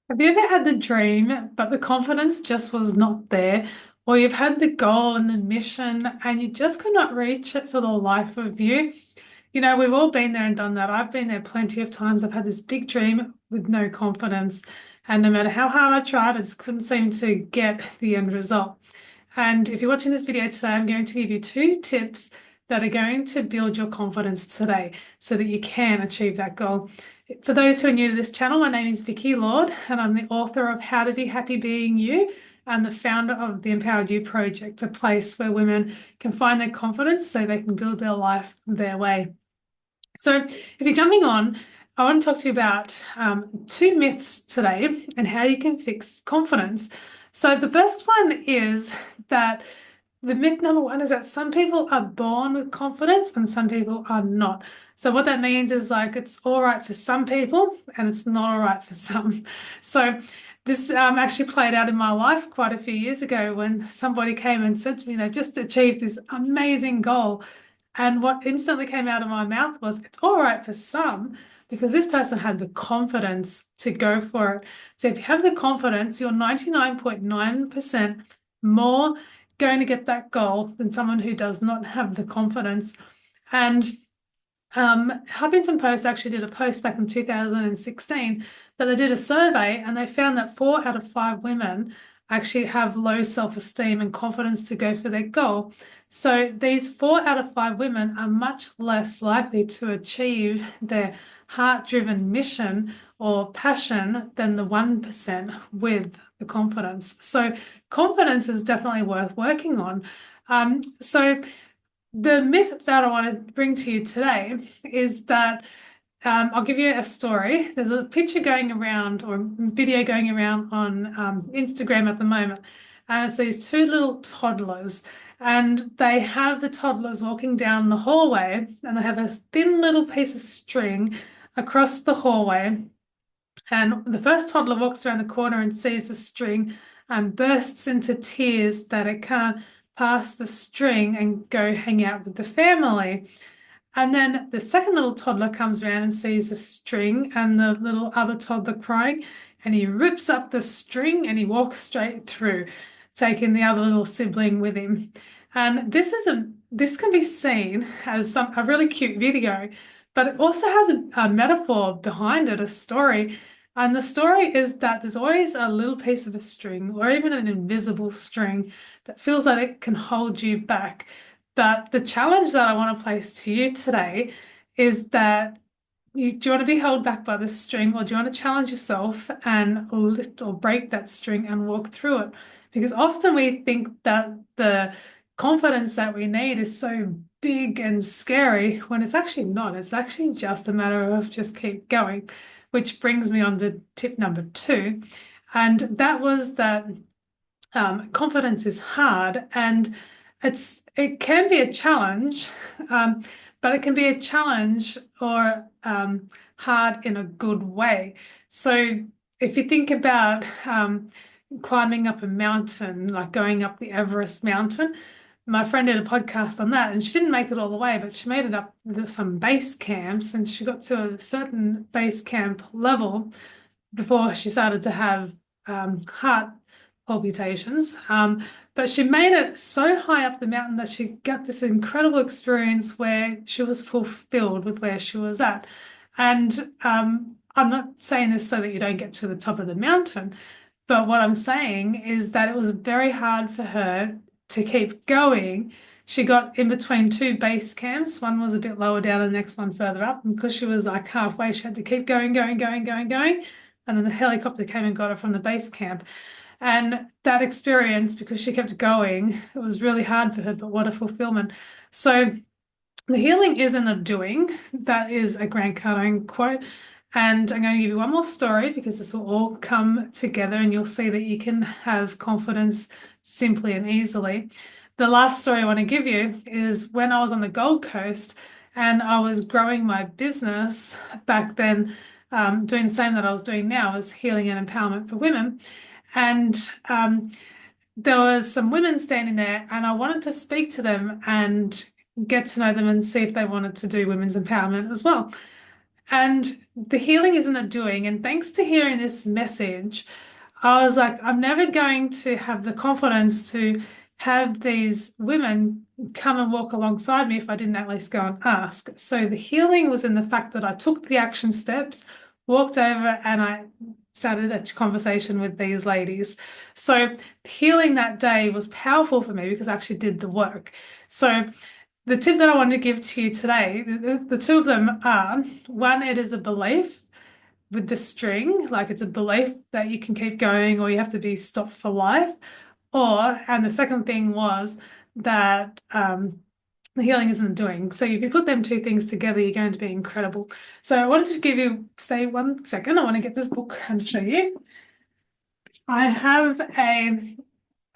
Have you ever had the dream, but the confidence just was not there? Or you've had the goal and the mission and you just could not reach it for the life of you? We've all been there and done that. I've been there plenty of times. I've had this big dream with no confidence. And no matter how hard I tried, I just couldn't seem to get the end result. And if you're watching this video today, I'm going to give you two tips that are going to build your confidence today so that you can achieve that goal. For those who are new to this channel, my name is Vicky Lord, and I'm the author of How to Be Happy Being You and the founder of the Empowered You Project, a place where women can find their confidence so they can build their life their way. So, if you're jumping on, I want to talk to you about two myths today and how you can fix confidence. So, the first one is that the myth number one is that some people are born with confidence and some people are not. So what that means is like it's all right for some people and it's not all right for some. So this actually played out in my life quite a few years ago when somebody came and said to me they've just achieved this amazing goal. And what instantly came out of my mouth was, it's all right for some, because this person had the confidence to go for it. So if you have the confidence, you're 99.9% more going to get that goal than someone who does not have the confidence. And Huffington Post actually did a post back in 2016 that they did a survey and they found that 4 out of 5 women actually have low self-esteem and confidence to go for their goal. So these 4 out of 5 women are much less likely to achieve their heart-driven mission or passion than the 1% with the confidence. So confidence is definitely worth working on. So the myth that I want to bring to you today is that I'll give you a story. There's a picture going around or video going around on Instagram at the moment, and it's these two little toddlers, and they have the toddlers walking down the hallway, and they have a thin little piece of string across the hallway. And the first toddler walks around the corner and sees the string and bursts into tears that it can't pass the string and go hang out with the family. And then the second little toddler comes around and sees a string and the little other toddler crying, and he rips up the string and he walks straight through, taking the other little sibling with him. And this can be seen as a really cute video, but it also has a metaphor behind it, a story. And the story is that there's always a little piece of a string or even an invisible string that feels like it can hold you back. But the challenge that I want to place to you today is that do you want to be held back by the string, or do you want to challenge yourself and lift or break that string and walk through it? Because often we think that the confidence that we need is so big and scary when it's actually not. It's actually just a matter of just keep going, which brings me on to tip number two. And that was that confidence is hard and it can be a challenge, but it can be a challenge or hard in a good way. So if you think about climbing up a mountain, like going up the Everest mountain, my friend did a podcast on that and she didn't make it all the way, but she made it up some base camps and she got to a certain base camp level before she started to have heart palpitations. But she made it so high up the mountain that she got this incredible experience where she was fulfilled with where she was at. And I'm not saying this so that you don't get to the top of the mountain, but what I'm saying is that it was very hard for her to keep going. She got in between two base camps. One was a bit lower down and the next one further up. And because she was like halfway, she had to keep going, going, going, going, going. And then the helicopter came and got her from the base camp. And that experience, because she kept going, it was really hard for her, but what a fulfillment. So the healing is in the doing. That is a Grant Cardone quote. And I'm going to give you one more story because this will all come together and you'll see that you can have confidence simply and easily. The last story I want to give you is when I was on the Gold Coast and I was growing my business back then, doing the same that I was doing now, was healing and empowerment for women. And there was some women standing there and I wanted to speak to them and get to know them and see if they wanted to do women's empowerment as well. And the healing isn't a doing. And thanks to hearing this message, I was like, I'm never going to have the confidence to have these women come and walk alongside me if I didn't at least go and ask. So the healing was in the fact that I took the action steps, walked over, and I started a conversation with these ladies. So healing that day was powerful for me because I actually did the work. So the tip that I want to give to you today, the two of them are, one, it is a belief with the string, like it's a belief that you can keep going or you have to be stopped for life. Or, and the second thing was that the healing isn't doing. So if you put them two things together, you're going to be incredible. So I wanted to give you, stay 1 second. I want to get this book and show you. I have a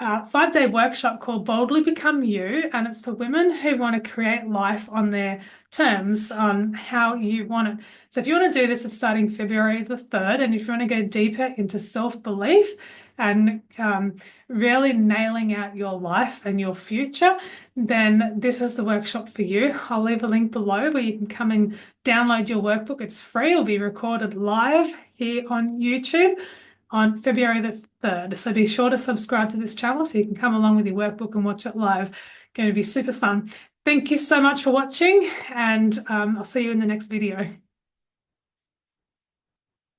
5-day workshop called Boldly Become You, and it's for women who want to create life on their terms, on how you want it. So if you want to do this, it's starting February the 3rd, and if you want to go deeper into self-belief and really nailing out your life and your future, then this is the workshop for you. I'll leave a link below where you can come and download your workbook. It's free. It'll be recorded live here on YouTube on February the 3rd. So be sure to subscribe to this channel so you can come along with your workbook and watch it live. Going to be super fun. Thank you so much for watching, and I'll see you in the next video.